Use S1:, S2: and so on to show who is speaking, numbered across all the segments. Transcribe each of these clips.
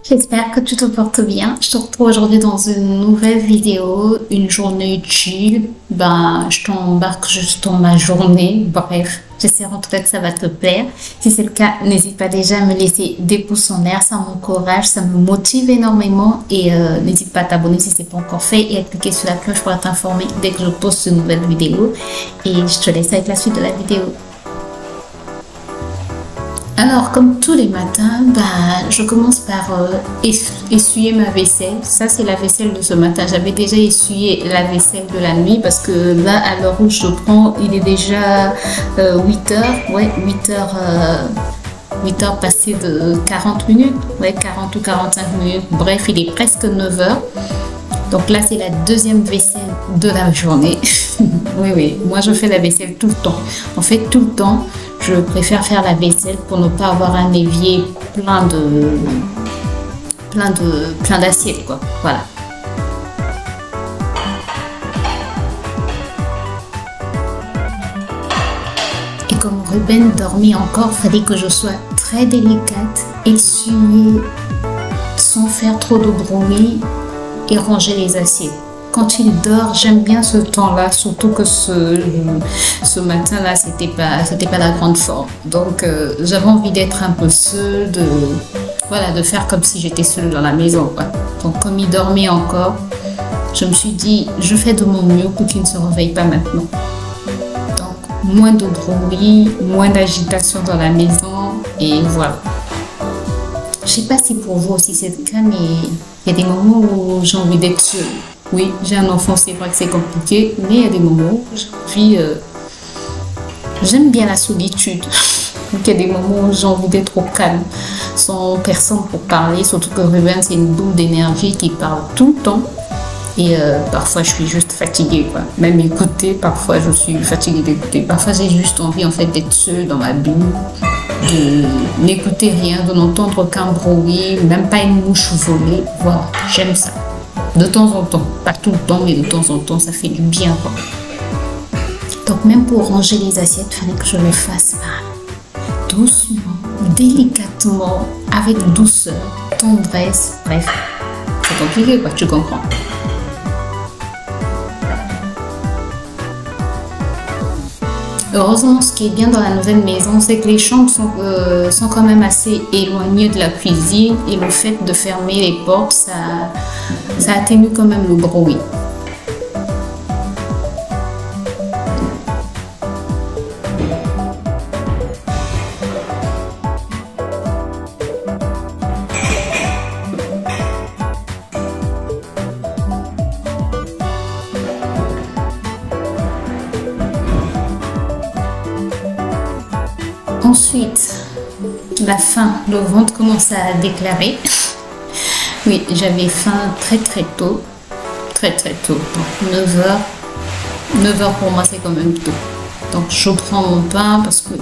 S1: J'espère que tu te portes bien. Je te retrouve aujourd'hui dans une nouvelle vidéo, une journée chill. Je t'embarque juste dans ma journée. Bref, j'espère en tout cas que ça va te plaire. Si c'est le cas, n'hésite pas déjà à me laisser des pouces en l'air. Ça m'encourage, ça me motive énormément. Et n'hésite pas à t'abonner si ce n'est pas encore fait et à cliquer sur la cloche pour être informé dès que je poste une nouvelle vidéo. Et je te laisse avec la suite de la vidéo. Alors, comme tous les matins, je commence par essuyer ma vaisselle. Ça, c'est la vaisselle de ce matin. J'avais déjà essuyé la vaisselle de la nuit parce que là, à l'heure où je prends, il est déjà 8 heures. Ouais, 8 heures passées de 40 minutes. Ouais, 40 ou 45 minutes. Bref, il est presque 9 heures. Donc là, c'est la deuxième vaisselle de la journée. Oui, moi, je fais la vaisselle tout le temps. En fait, tout le temps, je préfère faire la vaisselle pour ne pas avoir un évier plein d'assiettes, quoi. Voilà. Et comme Ruben dormait encore, il fallait que je sois très délicate, essuyer sans faire trop de bruit et ranger les assiettes. Quand il dort, j'aime bien ce temps-là, surtout que ce matin-là, c'était pas la grande forme. Donc, j'avais envie d'être un peu seule, de faire comme si j'étais seule dans la maison, quoi. Donc, comme il dormait encore, je me suis dit, je fais de mon mieux pour qu'il ne se réveille pas maintenant. Donc, moins de bruit, moins d'agitation dans la maison, et voilà. Je sais pas si pour vous aussi c'est le cas, mais il y a des moments où j'ai envie d'être seule. Oui, j'ai un enfant, c'est vrai que c'est compliqué, mais il y a des moments où j'ai envie... j'aime bien la solitude. Donc il y a des moments où j'ai envie d'être au calme, sans personne pour parler, surtout que Ruben, c'est une boule d'énergie qui parle tout le temps. Et parfois, je suis juste fatiguée, quoi. Même écouter, parfois, je suis fatiguée d'écouter. Parfois, j'ai juste envie, en fait, d'être seule dans ma bulle, de n'écouter rien, de n'entendre qu'un bruit, même pas une mouche voler. Voilà, j'aime ça. De temps en temps, pas tout le temps, mais de temps en temps, ça fait du bien, quoi. Donc, même pour ranger les assiettes, il fallait que je le fasse doucement, délicatement, avec douceur, tendresse. Bref, c'est compliqué, quoi, tu comprends. Heureusement, ce qui est bien dans la nouvelle maison, c'est que les chambres sont quand même assez éloignées de la cuisine et le fait de fermer les portes, ça atténue quand même le bruit. Ensuite, la faim, le ventre commence à déclarer. Oui, j'avais faim très tôt. Très tôt. Donc 9 heures. 9 heures pour moi, c'est quand même tôt. Donc je prends mon pain parce que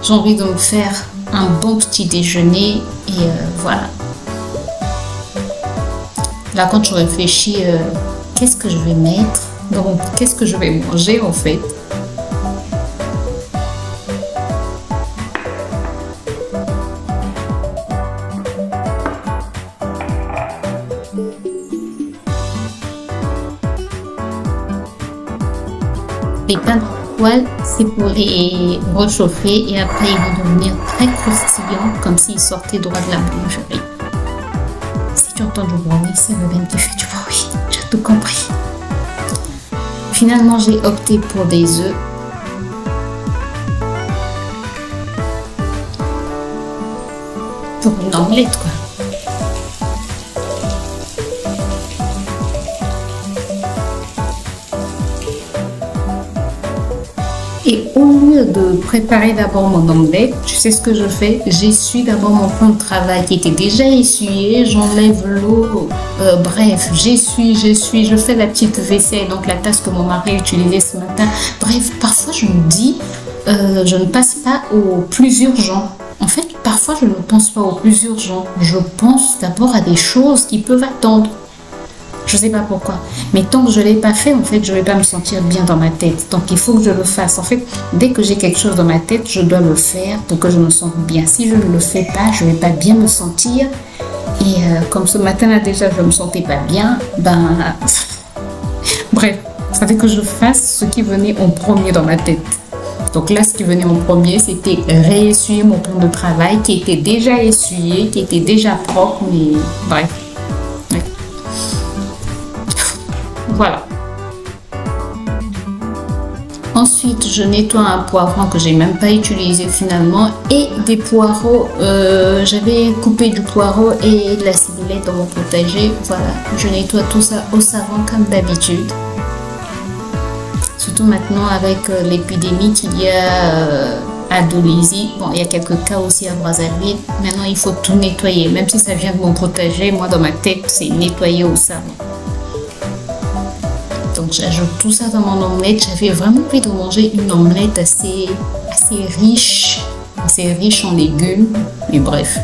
S1: j'ai envie de me faire un bon petit déjeuner. Et voilà. Là, quand je réfléchis, qu'est-ce que je vais mettre? Donc, qu'est-ce que je vais manger en fait? Les pains de poêle, c'est pour les réchauffer et après ils vont devenir très croustillants comme s'ils sortaient droit de la boulangerie. Si tu entends du bruit, c'est Ruben qui fait du bruit. J'ai tout compris. Finalement, j'ai opté pour des œufs. Pour une omelette, quoi. Et au lieu de préparer d'abord mon omelette, tu sais ce que je fais? J'essuie d'abord mon plan de travail qui était déjà essuyé, j'enlève l'eau, bref, j'essuie, je fais la petite vaisselle, donc la tasse que mon mari a utilisée ce matin. Bref, parfois je me dis, je ne passe pas au plus urgent. En fait, parfois je ne pense pas au plus urgent. Je pense d'abord à des choses qui peuvent attendre. Je sais pas pourquoi. Mais tant que je l'ai pas fait, en fait, je vais pas me sentir bien dans ma tête. Donc, il faut que je le fasse. En fait, dès que j'ai quelque chose dans ma tête, je dois le faire pour que je me sente bien. Si je ne le fais pas, je vais pas bien me sentir. Et comme ce matin-là déjà je me sentais pas bien, ben bref, ça fait que je fasse ce qui venait en premier dans ma tête. Donc là, ce qui venait en premier, c'était réessuyer mon plan de travail qui était déjà essuyé, qui était déjà propre, mais bref. Ouais. Voilà. Ensuite, je nettoie un poivron que j'ai même pas utilisé finalement et des poireaux. J'avais coupé du poireau et de la ciboulette dans mon potager. Voilà, je nettoie tout ça au savon comme d'habitude. Surtout maintenant avec l'épidémie qu'il y a à Dolésy. Bon, il y a quelques cas aussi à Brazzaville. Maintenant, il faut tout nettoyer. Même si ça vient de mon potager, moi dans ma tête, c'est nettoyer au savon. Donc j'ajoute tout ça dans mon omelette. J'avais vraiment envie de manger une omelette assez riche en légumes. Mais bref.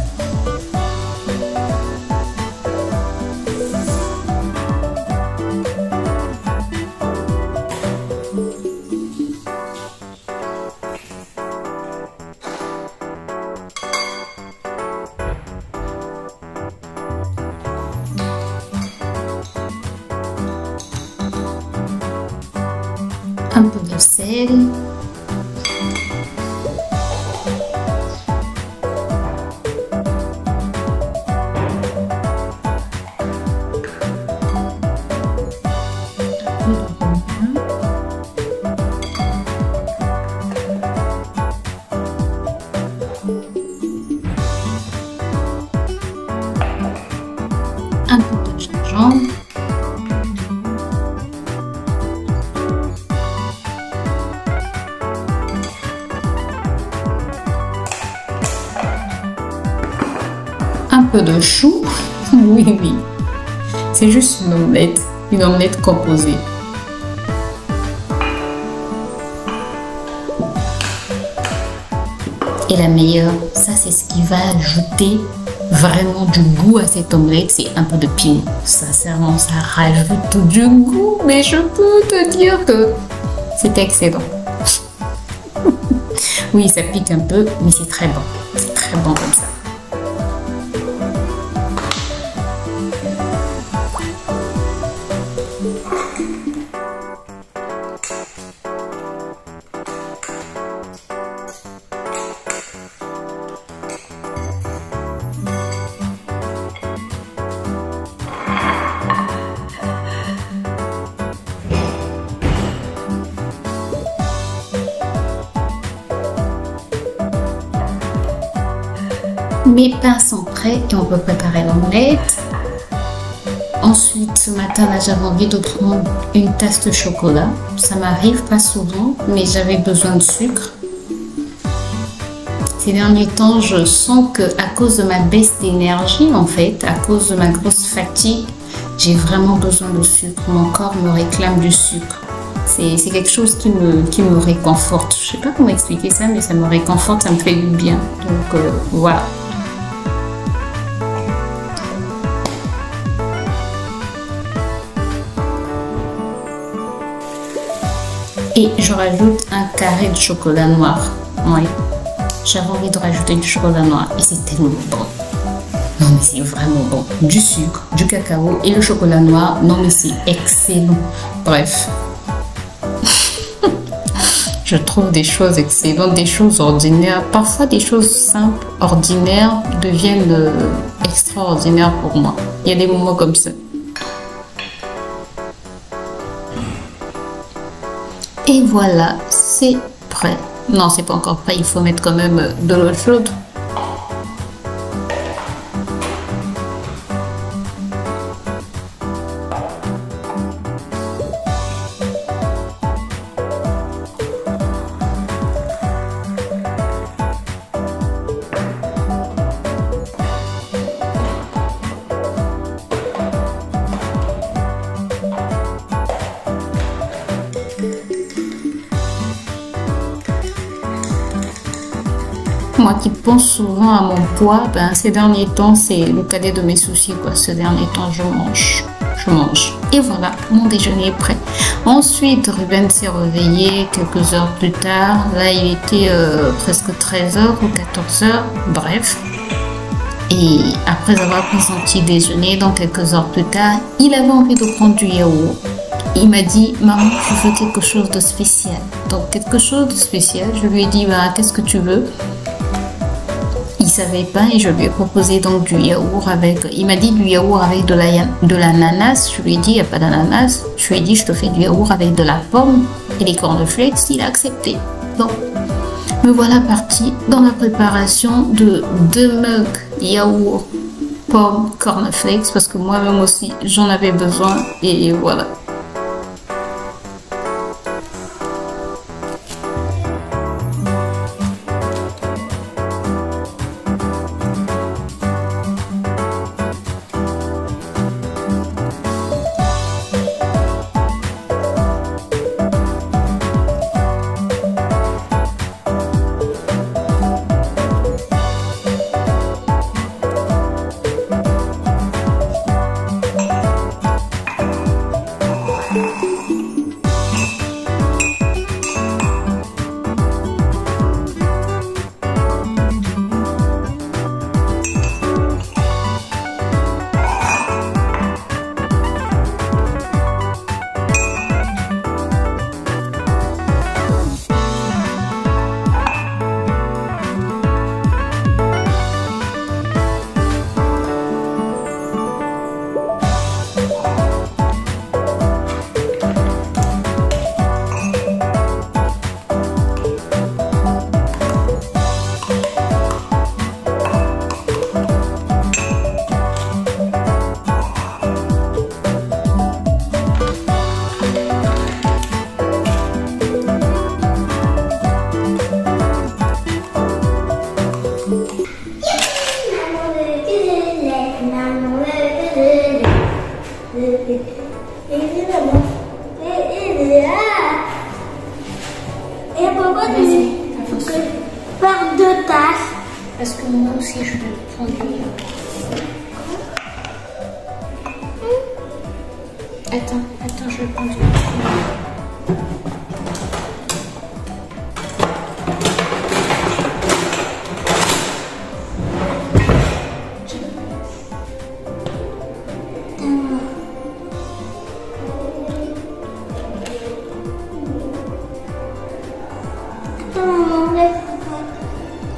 S1: Un peu de sel, un peu de gingembre. Un peu de chou, oui, c'est juste une omelette composée. Et la meilleure, ça c'est ce qui va ajouter vraiment du goût à cette omelette, c'est un peu de piment. Sincèrement, ça rajoute du goût, mais je peux te dire que c'est excellent. Oui, ça pique un peu, mais c'est très bon. C'est très bon comme ça. Mes pains sont prêts et on peut préparer l'omelette. Ensuite, ce matin-là, j'avais envie de prendre une tasse de chocolat. Ça m'arrive pas souvent, mais j'avais besoin de sucre. Ces derniers temps, je sens que à cause de ma baisse d'énergie, en fait, à cause de ma grosse fatigue, j'ai vraiment besoin de sucre. Mon corps me réclame du sucre. C'est quelque chose qui me réconforte. Je sais pas comment expliquer ça, mais ça me réconforte, ça me fait du bien. Donc voilà. Et je rajoute un carré de chocolat noir. Oui, j'avais envie de rajouter du chocolat noir et c'est tellement bon. Non mais c'est vraiment bon. Du sucre, du cacao et le chocolat noir. Non mais c'est excellent. Bref. Je trouve des choses excellentes, des choses ordinaires. Parfois des choses simples, ordinaires deviennent extraordinaires pour moi. Il y a des moments comme ça. Et voilà, c'est prêt. Non, c'est pas encore prêt, il faut mettre quand même de l'eau chaude. Moi qui pense souvent à mon poids, ben, ces derniers temps, c'est le cadet de mes soucis, quoi. Ces derniers temps, je mange. Et voilà, mon déjeuner est prêt. Ensuite, Ruben s'est réveillé quelques heures plus tard. Là, il était presque 13h ou 14h, bref. Et après avoir pris son petit déjeuner, donc quelques heures plus tard, il avait envie de prendre du yaourt. Il m'a dit, maman, je veux quelque chose de spécial. Donc quelque chose de spécial, je lui ai dit, bah, qu'est-ce que tu veux? Il savait pas et je lui ai proposé donc du yaourt avec, il m'a dit du yaourt avec de l'ananas. Je lui ai dit, il n'y a pas d'ananas. Je lui ai dit, je te fais du yaourt avec de la pomme et des cornflakes. Il a accepté. Donc, me voilà partie dans la préparation de 2 mugs yaourt, pomme, cornflakes parce que moi-même aussi j'en avais besoin et voilà.
S2: Et pourquoi tu par 2 tasses?
S1: Parce que moi aussi je vais prendre du yaourt. Attends, je vais prendre du yaourt.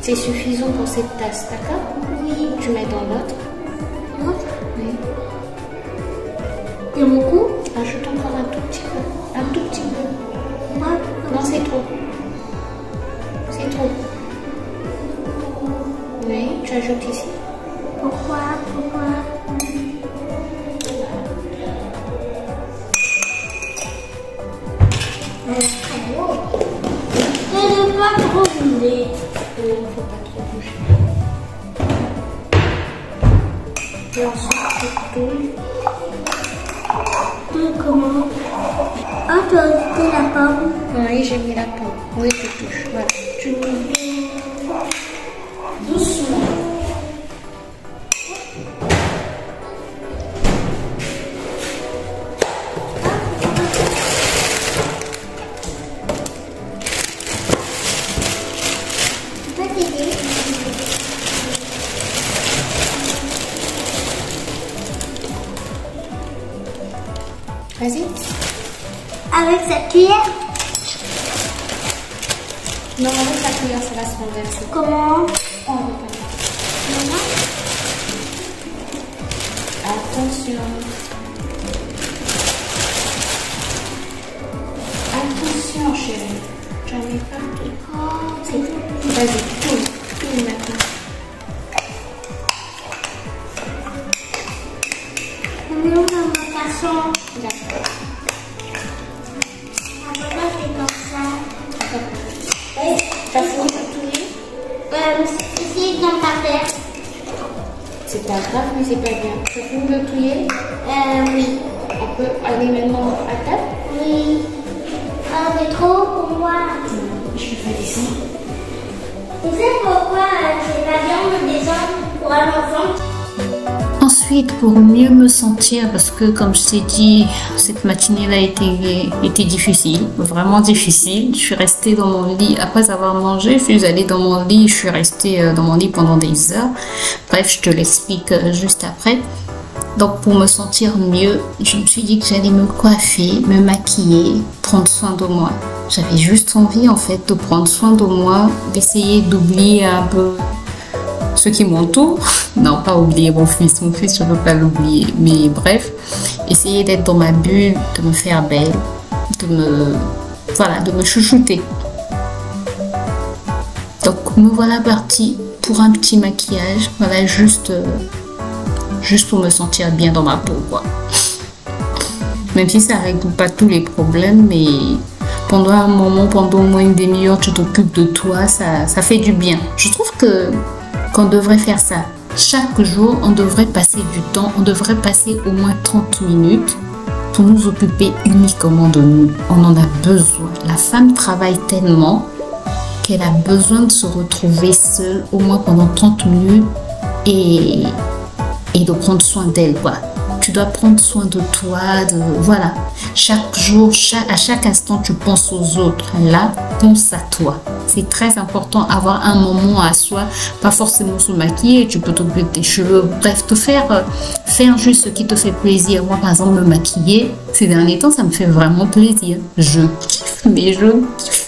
S1: C'est suffisant pour cette tasse, d'accord?
S2: Oui.
S1: Tu mets dans l'autre.
S2: L'autre?
S1: Oui.
S2: C'est beaucoup?
S1: Ajoute encore un tout petit peu. Un tout petit peu.
S2: Ouais.
S1: Non, c'est trop. C'est trop. Oui, tu ajoutes ici.
S2: Pourquoi? Je ne veux pas trop bouger.
S1: Il ne faut pas trop bouger. Et ensuite, tu touilles.
S2: Comment? Ah, tu as ajouté la pomme?
S1: Oui, j'ai mis la pomme. Oui, tu touches. Voilà. Tu doucement. Vas-y.
S2: Avec cette cuillère?
S1: Non, avec la cuillère, ça va se renverser.
S2: Comment?
S1: On va pas. Attention. Attention, chérie. J'en ai partout.
S2: Oh,
S1: C'est tout. Vas-y, tout maintenant.
S2: On est où dans ma façon?
S1: D'accord.
S2: Pourquoi c'est comme ça?
S1: Oui, t'as fini de touiller?
S2: Ici, dans ta terre.
S1: C'est pas grave, mais c'est pas bien. T'as fini de touiller?
S2: Oui.
S1: On peut aller maintenant à table?
S2: Oui. Ah, c'est trop pour moi.
S1: Je vais faire ici.
S2: Tu sais pourquoi c'est pas bien de descendre pour un enfant?
S1: Ensuite, vite pour mieux me sentir parce que, comme je t'ai dit, cette matinée-là était difficile, vraiment difficile. Je suis restée dans mon lit après avoir mangé. Je suis allée dans mon lit, je suis restée dans mon lit pendant des heures. Bref, je te l'explique juste après. Donc, pour me sentir mieux, je me suis dit que j'allais me coiffer, me maquiller, prendre soin de moi. J'avais juste envie, en fait, de prendre soin de moi, d'essayer d'oublier un peu ceux qui m'entourent. Non, pas oublier mon fils, je ne veux pas l'oublier. Mais bref, essayer d'être dans ma bulle, de me faire belle, de me chouchouter. Donc, me voilà partie pour un petit maquillage. Voilà, juste pour me sentir bien dans ma peau, quoi. Même si ça ne règle pas tous les problèmes, mais pendant un moment, pendant au moins une demi-heure, tu t'occupes de toi, ça fait du bien. Je trouve qu'on devrait faire ça. Chaque jour, on devrait passer du temps, on devrait passer au moins 30 minutes pour nous occuper uniquement de nous. On en a besoin. La femme travaille tellement qu'elle a besoin de se retrouver seule au moins pendant 30 minutes et de prendre soin d'elle, quoi. Tu dois prendre soin de toi, voilà. Chaque jour, à chaque instant, tu penses aux autres. Là, pense à toi. C'est très important avoir un moment à soi, pas forcément se maquiller, tu peux t'occuper de tes cheveux, bref, faire juste ce qui te fait plaisir. Moi, par exemple, me maquiller, ces derniers temps, ça me fait vraiment plaisir. Je kiffe, mais je kiffe.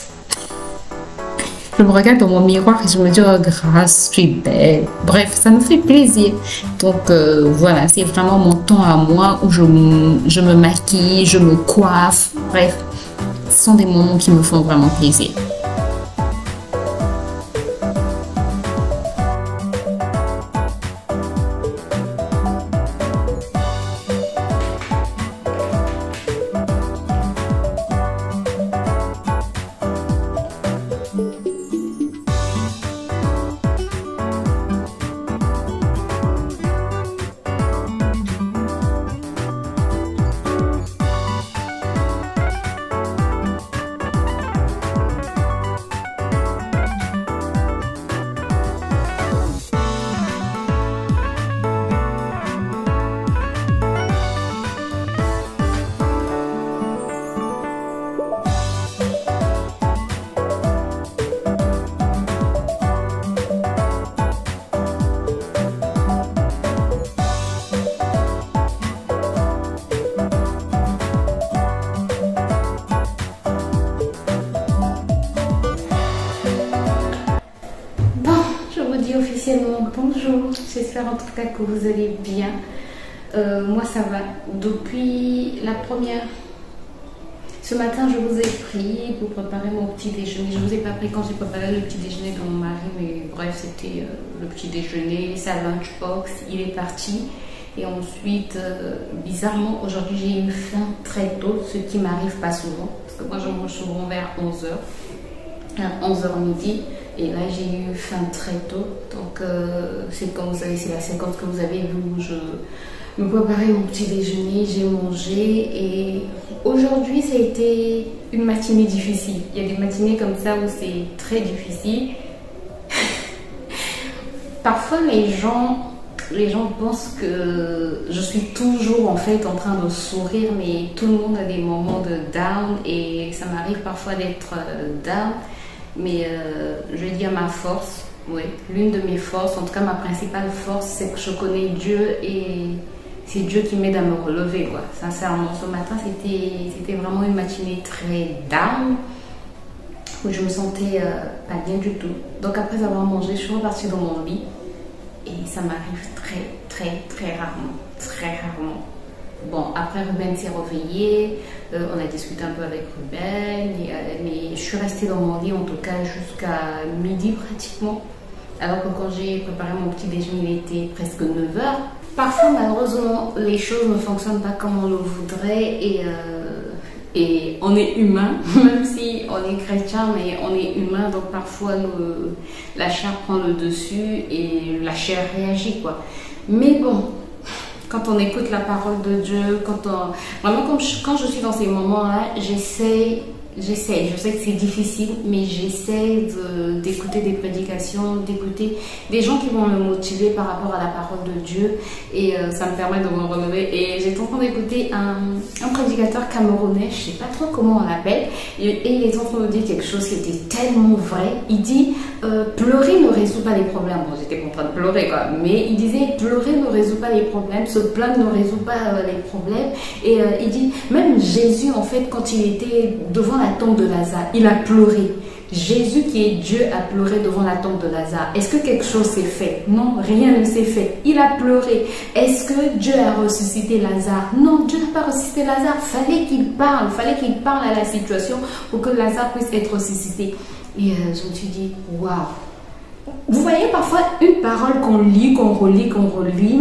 S1: Je me regarde dans mon miroir et je me dis, oh grâce, je suis belle. Bref, ça me fait plaisir. Donc voilà, c'est vraiment mon temps à moi où je me maquille, je me coiffe. Bref, ce sont des moments qui me font vraiment plaisir. Officiellement bonjour, j'espère en tout cas que vous allez bien. Moi ça va. Depuis la première, ce matin je vous ai pris pour préparer mon petit déjeuner. Je vous ai pas pris quand j'ai préparé le petit déjeuner de mon mari, mais bref, c'était le petit déjeuner, sa lunchbox, il est parti. Et ensuite, bizarrement, aujourd'hui j'ai eu faim très tôt, ce qui m'arrive pas souvent, parce que moi je mange souvent vers 11h, à 11h midi. Et là, j'ai eu faim très tôt. Donc, c'est comme vous savez, c'est la séquence que vous avez vue où je me préparais mon petit déjeuner, j'ai mangé. Et aujourd'hui, ça a été une matinée difficile. Il y a des matinées comme ça où c'est très difficile. Parfois, les gens pensent que je suis toujours en fait en train de sourire, mais tout le monde a des moments de down et ça m'arrive parfois d'être down. Mais je dis à ma force, oui, l'une de mes forces, en tout cas ma principale force, c'est que je connais Dieu et c'est Dieu qui m'aide à me relever, quoi. Sincèrement, ce matin, c'était vraiment une matinée très down, où je me sentais pas bien du tout. Donc après avoir mangé, je suis repartie dans mon lit et ça m'arrive très rarement. Bon, après Ruben s'est réveillé, on a discuté un peu avec Ruben, mais je suis restée dans mon lit en tout cas jusqu'à midi pratiquement. Alors que quand j'ai préparé mon petit déjeuner, il était presque 9h. Parfois, malheureusement, les choses ne fonctionnent pas comme on le voudrait et on est humain, même si on est chrétien, mais on est humain, donc parfois la chair prend le dessus et la chair réagit, quoi. Mais bon, quand on écoute la parole de Dieu, vraiment quand je suis dans ces moments-là, j'essaie j'essaie, je sais que c'est difficile, mais j'essaie d'écouter des prédications, d'écouter des gens qui vont me motiver par rapport à la parole de Dieu, et ça me permet de me relever. Et j'étais en train d'écouter un prédicateur camerounais, je sais pas trop comment on l'appelle, et il est en train de dire quelque chose qui était tellement vrai. Il dit pleurer ne résout pas les problèmes. Bon, j'étais pas en train de pleurer quoi, mais il disait pleurer ne résout pas les problèmes, se plaindre ne résout pas les problèmes. Et il dit même Jésus en fait, quand il était devant la tombe de Lazare, il a pleuré. Jésus qui est Dieu a pleuré devant la tombe de Lazare. Est-ce que quelque chose s'est fait? Non, rien ne s'est fait. Il a pleuré. Est-ce que Dieu a ressuscité Lazare? Non, Dieu n'a pas ressuscité Lazare. Fallait qu'il parle à la situation pour que Lazare puisse être ressuscité. Et je me suis dit, waouh! Vous voyez parfois une parole qu'on lit, qu'on relit,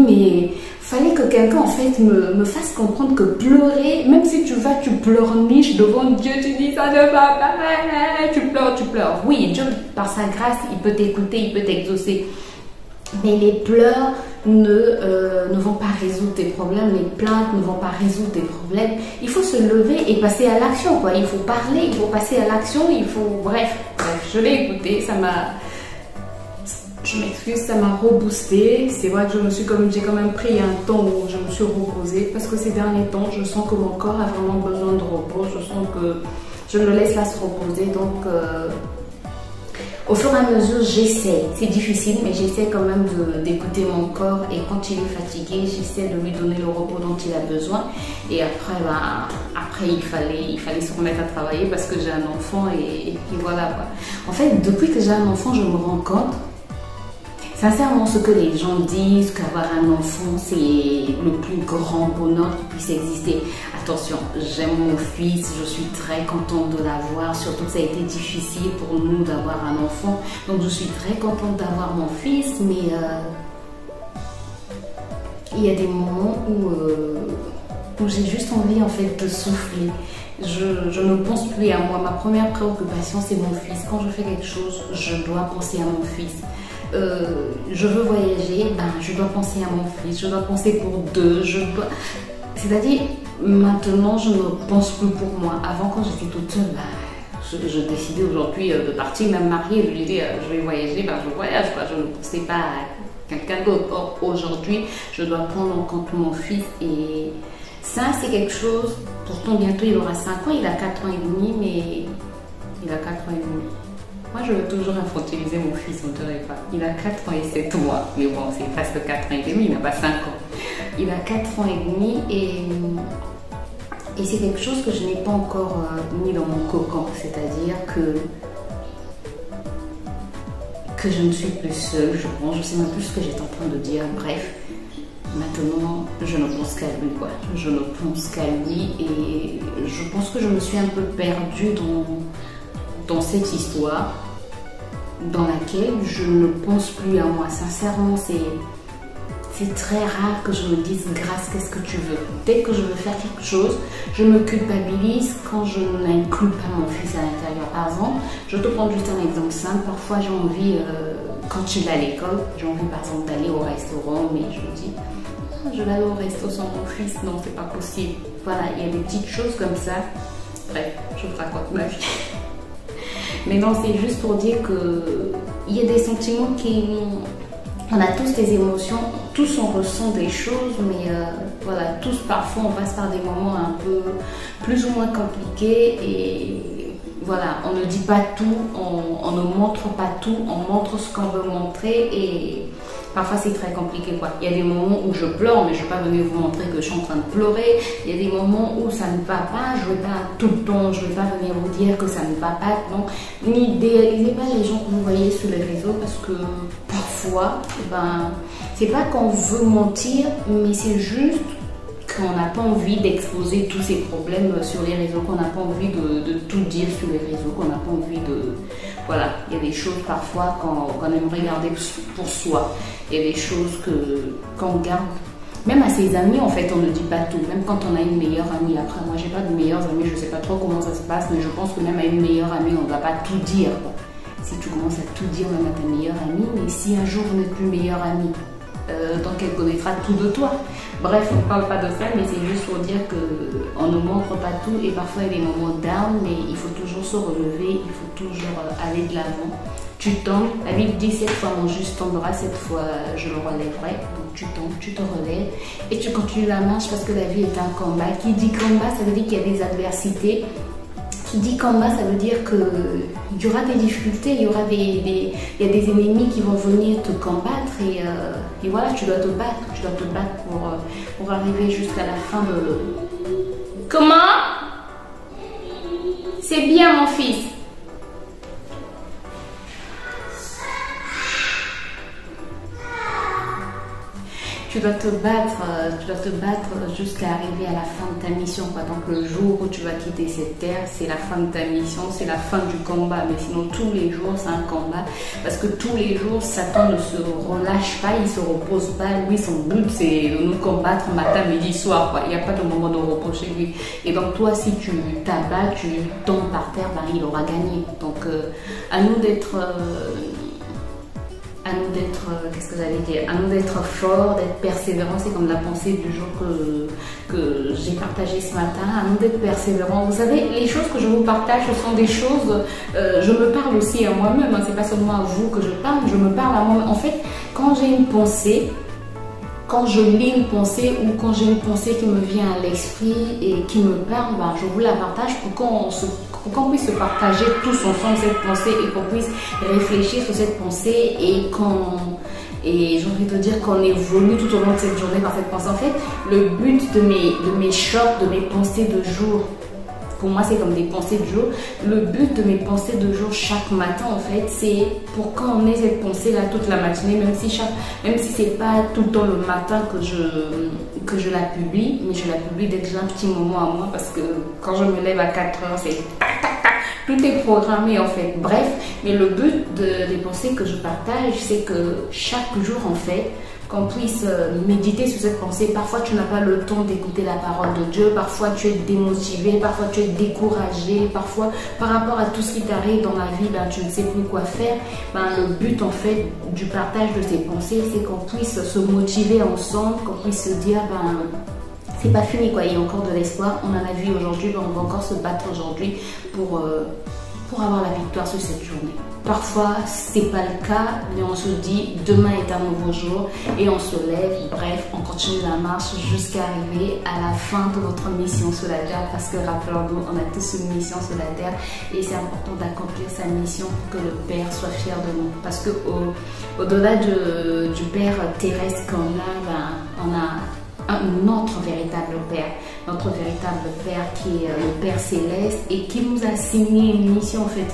S1: mais fallait que quelqu'un en fait me fasse comprendre que pleurer, même si tu vas, tu pleurniches devant Dieu, tu dis ça ne va pas, tu pleures. Oui, Dieu par sa grâce, il peut t'écouter, il peut t'exaucer. Mais les pleurs ne vont pas résoudre tes problèmes, les plaintes ne vont pas résoudre tes problèmes. Il faut se lever et passer à l'action, quoi. Il faut parler, il faut passer à l'action, il faut... Bref, je l'ai écouté, ça m'a... Je m'excuse, ça m'a reboosté. C'est vrai que j'ai quand même pris un temps où je me suis reposée, parce que ces derniers temps, je sens que mon corps a vraiment besoin de repos. Je sens que je me laisse là se reposer. Donc, au fur et à mesure, j'essaie. C'est difficile, mais j'essaie quand même d'écouter mon corps. Et quand il est fatigué, j'essaie de lui donner le repos dont il a besoin. Et après, il fallait se remettre à travailler parce que j'ai un enfant et voilà quoi. En fait, depuis que j'ai un enfant, je me rends compte. Sincèrement, ce que les gens disent, qu'avoir un enfant, c'est le plus grand bonheur qui puisse exister. Attention, j'aime mon fils, je suis très contente de l'avoir, surtout que ça a été difficile pour nous d'avoir un enfant. Donc je suis très contente d'avoir mon fils, mais il y a des moments où j'ai juste envie en fait de souffler. Je ne pense plus à moi. Ma première préoccupation, c'est mon fils. Quand je fais quelque chose, je dois penser à mon fils. Je veux voyager, je dois penser à mon fils, je dois penser pour deux, c'est-à-dire maintenant je ne pense plus pour moi. Avant, quand j'étais toute seule, je décidais aujourd'hui de partir, même mariée, je disais je vais voyager, je voyage, quoi. Je ne pensais pas à quelqu'un d'autre. Or aujourd'hui, je dois prendre en compte mon fils, et ça c'est quelque chose. Pourtant bientôt il aura 5 ans, il a 4 ans et demi, mais il a 4 ans et demi. Moi, je veux toujours infantiliser mon fils, on ne dirait pas. Il a 4 ans et 7 mois, mais bon, c'est presque 4 ans et demi, il n'a pas 5 ans. Il a 4 ans et demi, et c'est quelque chose que je n'ai pas encore mis dans mon cocon, c'est-à-dire que je ne suis plus seule, je pense, je sais même plus ce que j'étais en train de dire, bref. Maintenant, je ne pense qu'à lui, quoi. Je ne pense qu'à lui, et je pense que je me suis un peu perdue dans cette histoire dans laquelle je ne pense plus à moi. Sincèrement, c'est très rare que je me dise grâce, qu'est-ce que tu veux. Dès que je veux faire quelque chose, je me culpabilise quand je n'inclus pas mon fils à l'intérieur. Par exemple, je te prends juste un exemple simple. Parfois, j'ai envie, quand je vais à l'école, j'ai envie par exemple d'aller au restaurant, mais je me dis, je vais aller au resto sans mon fils, non, c'est pas possible. Voilà, il y a des petites choses comme ça. Bref, je te raconte ma vie. Mais non, c'est juste pour dire qu'il y a des sentiments on a tous des émotions, tous on ressent des choses, mais voilà, tous parfois on passe par des moments un peu plus ou moins compliqués, et voilà, on ne dit pas tout, on ne montre pas tout, on montre ce qu'on veut montrer, et parfois c'est très compliqué quoi. Il y a des moments où je pleure, mais je ne vais pas venir vous montrer que je suis en train de pleurer. Il y a des moments où ça ne va pas, je ne vais pas tout le temps, je ne vais pas venir vous dire que ça ne va pas. Donc n'idéalisez pas les gens que vous voyez sur les réseaux, parce que parfois, c'est pas qu'on veut mentir, mais c'est juste qu'on n'a pas envie d'exposer tous ces problèmes sur les réseaux, qu'on n'a pas envie de tout dire sur les réseaux, qu'on n'a pas envie de... Voilà, il y a des choses parfois qu'on aimerait garder pour soi. Il y a des choses qu'on garde. Même à ses amis, en fait, on ne dit pas tout. Même quand on a une meilleure amie. Après, moi, j'ai pas de meilleures amies, je ne sais pas trop comment ça se passe, mais je pense que même à une meilleure amie, on ne va pas tout dire, quoi. Si tu commences à tout dire même à ta meilleure amie, mais si un jour vous n'êtes plus meilleure amie,
S3: donc elle connaîtra tout de toi. Bref, on ne parle pas de ça, mais c'est juste pour dire qu'on ne montre pas tout et parfois il y a des moments down, mais il faut toujours se relever, il faut toujours aller de l'avant. Tu tombes, la Bible dit 7 fois mon juste tombera, 7 fois je le relèverai. Donc tu tombes, tu te relèves et tu continues la marche parce que la vie est un combat. Qui dit combat, ça veut dire qu'il y a des adversités. Qui dit combat, ça veut dire qu'il y aura des difficultés, il y aura il y a des ennemis qui vont venir te combattre et voilà, tu dois te battre pour arriver jusqu'à la fin de... Comment? C'est bien mon fils. Tu dois te battre jusqu'à arriver à la fin de ta mission, quoi. Donc le jour où tu vas quitter cette terre, c'est la fin de ta mission, c'est la fin du combat. Mais sinon tous les jours c'est un combat, parce que tous les jours Satan ne se relâche pas, il se repose pas. Lui son but c'est de nous combattre matin, midi, soir, quoi. Il n'y a pas de moment de repos chez lui. Et donc toi si tu t'abats, tu tombes par terre, ben, il aura gagné. Donc à nous d'être qu'est-ce que j'allais dire, à nous d'être forts, d'être persévérants. C'est comme la pensée du jour que j'ai partagé ce matin, à nous d'être persévérants. Vous savez, les choses que je vous partage, ce sont des choses, je me parle aussi à moi-même, hein, c'est pas seulement à vous que je parle, je me parle à moi-même. En fait, quand j'ai une pensée, quand je lis une pensée ou quand j'ai une pensée qui me vient à l'esprit et qui me parle, ben, je vous la partage pour qu'on puisse se partager tous ensemble cette pensée et qu'on puisse réfléchir sur cette pensée et j'ai envie de dire qu'on évolue tout au long de cette journée par cette pensée. En fait, le but de mes shorts, de mes pensées de jour, pour moi, c'est comme des pensées de jour. Le but de mes pensées de jour chaque matin, en fait, c'est pour quand on ait cette pensée-là toute la matinée, même si c'est pas tout le temps le matin que je la publie, mais je la publie dès que j'ai un petit moment à moi, parce que quand je me lève à 4 heures, c'est tout est programmé en fait. Bref, mais le but des pensées que je partage, c'est que chaque jour, en fait, qu'on puisse méditer sur cette pensée. Parfois, tu n'as pas le temps d'écouter la parole de Dieu. Parfois, tu es démotivé. Parfois, tu es découragé. Parfois, par rapport à tout ce qui t'arrive dans la vie, ben, tu ne sais plus quoi faire. Ben, le but, en fait, du partage de ces pensées, c'est qu'on puisse se motiver ensemble, qu'on puisse se dire, ben, c'est pas fini, quoi. Il y a encore de l'espoir. On en a vu aujourd'hui, ben, on va encore se battre aujourd'hui pour avoir la victoire sur cette journée. Parfois, c'est pas le cas, mais on se dit demain est un nouveau jour et on se lève. Bref, on continue la marche jusqu'à arriver à la fin de notre mission sur la terre, parce que rappelons-nous, on a tous une mission sur la terre et c'est important d'accomplir sa mission pour que le Père soit fier de nous. Parce que au-delà du Père terrestre qu'on a, ben, on a notre véritable Père, notre véritable Père qui est le Père Céleste et qui nous a assigné une mission. En fait,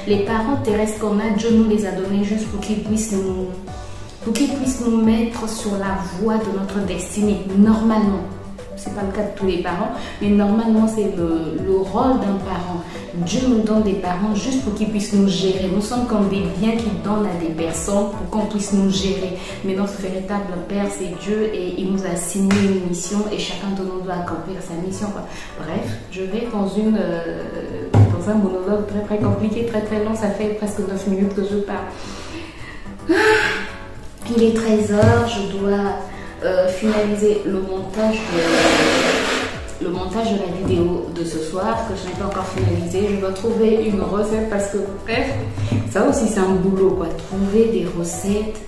S3: les parents terrestres qu'on a, Dieu nous les a donnés juste pour qu'ils puissent nous mettre sur la voie de notre destinée. Normalement, c'est pas le cas de tous les parents, mais normalement c'est le rôle d'un parent. Dieu nous donne des parents juste pour qu'ils puissent nous gérer. Nous sommes comme des biens qu'il donne à des personnes pour qu'on puisse nous gérer. Mais notre véritable Père, c'est Dieu et il nous a assigné une mission et chacun de nous doit accomplir sa mission, quoi. Bref, je vais dans un monologue très très compliqué, très très long. Ça fait presque 9 minutes que je parle. Il est 13 h, je dois finaliser le montage de la vidéo de ce soir que je n'ai pas encore finalisé. Je dois trouver une recette parce que bref, ça aussi c'est un boulot, quoi. Trouver des recettes,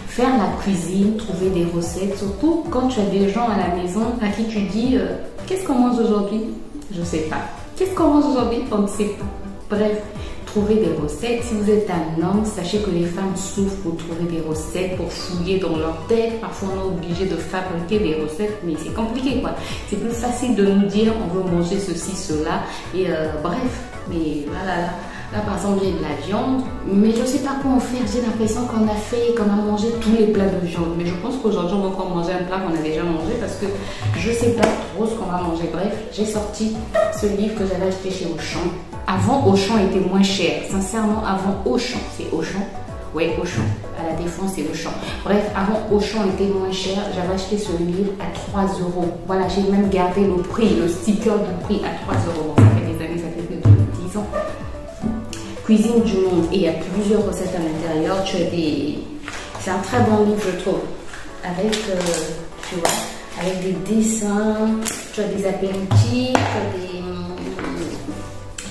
S3: faire la cuisine, trouver des recettes, surtout quand tu as des gens à la maison à qui tu dis qu'est-ce qu'on mange aujourd'hui? Je ne sais pas. Qu'est-ce qu'on mange aujourd'hui? On ne sait pas. Bref, trouver des recettes. Si vous êtes un homme, sachez que les femmes souffrent pour trouver des recettes, pour fouiller dans leur tête. Parfois, on est obligé de fabriquer des recettes, mais c'est compliqué, quoi. C'est plus facile de nous dire on veut manger ceci, cela, et bref. Mais voilà, là, par exemple, j'ai de la viande, mais je ne sais pas quoi en faire. J'ai l'impression qu'on a mangé tous les plats de viande. Mais je pense qu'aujourd'hui, on va encore manger un plat qu'on a déjà mangé parce que je ne sais pas trop ce qu'on va manger. Bref, j'ai sorti ce livre que j'avais acheté chez Auchan. Avant, Auchan était moins cher. Sincèrement, avant Auchan, c'est Auchan. Oui, Auchan. À la Défense, c'est Auchan. Bref, avant, Auchan était moins cher. J'avais acheté ce livre à 3 €. Voilà, j'ai même gardé le prix, le sticker du prix à 3 €. Bon, ça fait des années, ça fait plus de 10 ans. Cuisine du monde. Et il y a plusieurs recettes à l'intérieur. C'est un très bon livre, je trouve. avec, tu vois, avec des dessins, tu as des apéritifs,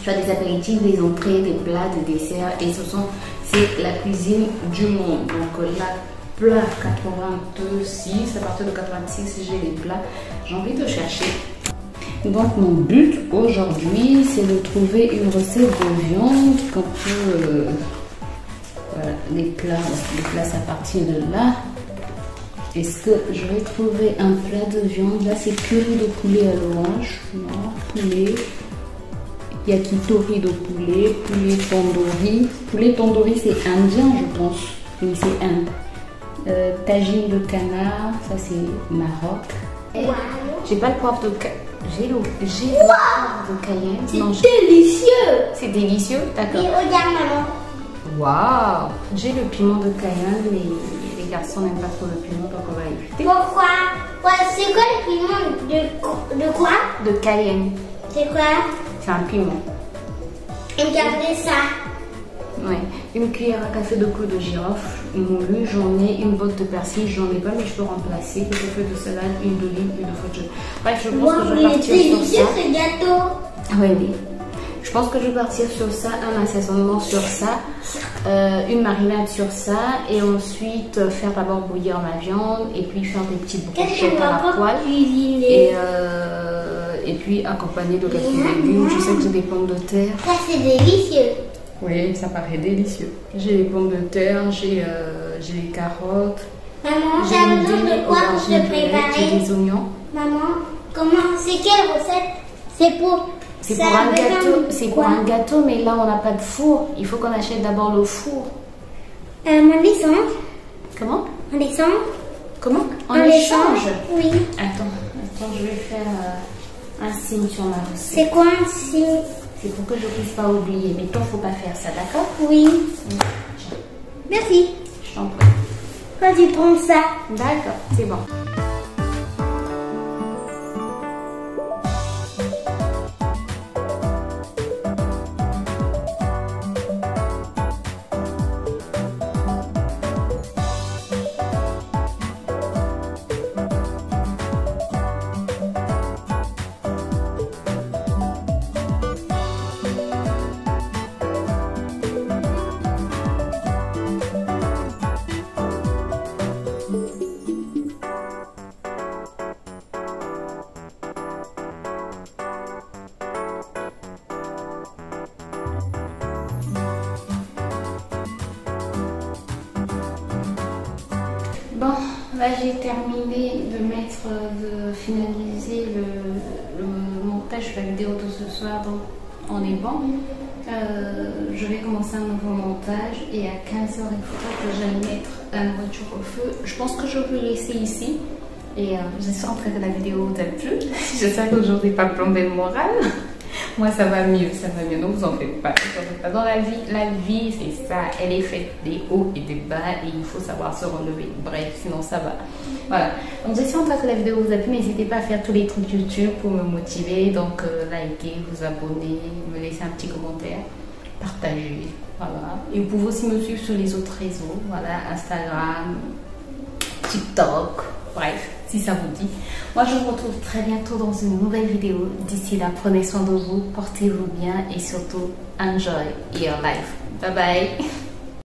S3: tu as des apéritifs, des entrées, des plats, des desserts, et c'est la cuisine du monde. Donc la plat 86, à partir de 86 j'ai les plats, j'ai envie de chercher. Donc mon but aujourd'hui c'est de trouver une recette de viande qu'on peut, voilà, les plats ça partir de là. Est-ce que je vais trouver un plat de viande? Là c'est curry de poulet à l'orange, poulet, yakitori de poulet, poulet tandoori. Poulet tandoori c'est indien je pense, oui c'est Inde. Tagine de canard, ça c'est Maroc.
S2: Wow.
S3: J'ai pas le poivre de j'ai le poivre de Cayenne.
S2: C'est délicieux.
S3: C'est délicieux, d'accord.
S2: Et regarde maman.
S3: Waouh. J'ai le piment de Cayenne, mais les garçons n'aiment pas trop le piment, donc on va éviter.
S2: Pourquoi? Ouais, c'est quoi le piment de quoi?
S3: De Cayenne.
S2: C'est quoi?
S3: C'est un piment.
S2: Regardez ça.
S3: Ouais. Une cuillère à café de clou de girofle, moulu, j'en ai une botte de persil, j'en ai pas mais je peux remplacer, quelques feuilles de salade, une d'olive, une de feuille de... Bref, je pense que je vais partir sur ça.
S2: Ce gâteau.
S3: Oui, oui. Je pense que je vais partir sur ça, un assaisonnement sur ça, une marinade sur ça, et ensuite faire d'abord bouillir ma viande, et puis faire des petites brochettes à la poêle. Et puis accompagner de quelques légumes. Je sais que j'ai des pommes de terre.
S2: Ça c'est délicieux.
S3: Oui, ça paraît délicieux. J'ai les pommes de terre, j'ai les carottes.
S2: Maman, j'ai besoin de quoi pour te préparer?
S3: J'ai des oignons.
S2: Maman, comment? C'est quelle recette? C'est pour
S3: un gâteau. C'est pour un gâteau, mais là on n'a pas de four. Il faut qu'on achète d'abord le four.
S2: On descend.
S3: Comment?
S2: On descend.
S3: Comment? On échange?
S2: Oui.
S3: Attends, je vais faire un signe sur ma recette.
S2: C'est quoi un signe?
S3: C'est pour que je ne puisse pas oublier. Mais toi, il ne faut pas faire ça, d'accord?
S2: Oui. Merci.
S3: Je t'en prie.
S2: Quand tu prends ça.
S3: D'accord, c'est bon. Bon, là j'ai terminé de finaliser le montage de la vidéo de ce soir, donc on est bon. Je vais commencer un nouveau montage et à 15h il faudra que j'aille mettre la voiture au feu. Je pense que je vais laisser ici et j'espère que la vidéo vous a plu. J'espère que je n'ai pas plombé le moral. Moi ça va mieux, donc vous en faites pas. Dans la vie c'est ça, elle est faite des hauts et des bas et il faut savoir se relever. Bref, sinon ça va. Voilà, donc j'espère que la vidéo vous a plu. N'hésitez pas à faire tous les trucs YouTube pour me motiver. Donc likez, vous abonnez, me laisser un petit commentaire, partagez. Voilà, et vous pouvez aussi me suivre sur les autres réseaux, voilà, Instagram, TikTok, bref, si ça vous dit. Moi je vous retrouve très bientôt dans une nouvelle vidéo. D'ici là, prenez soin de vous, portez-vous bien et surtout enjoy your life. Bye bye.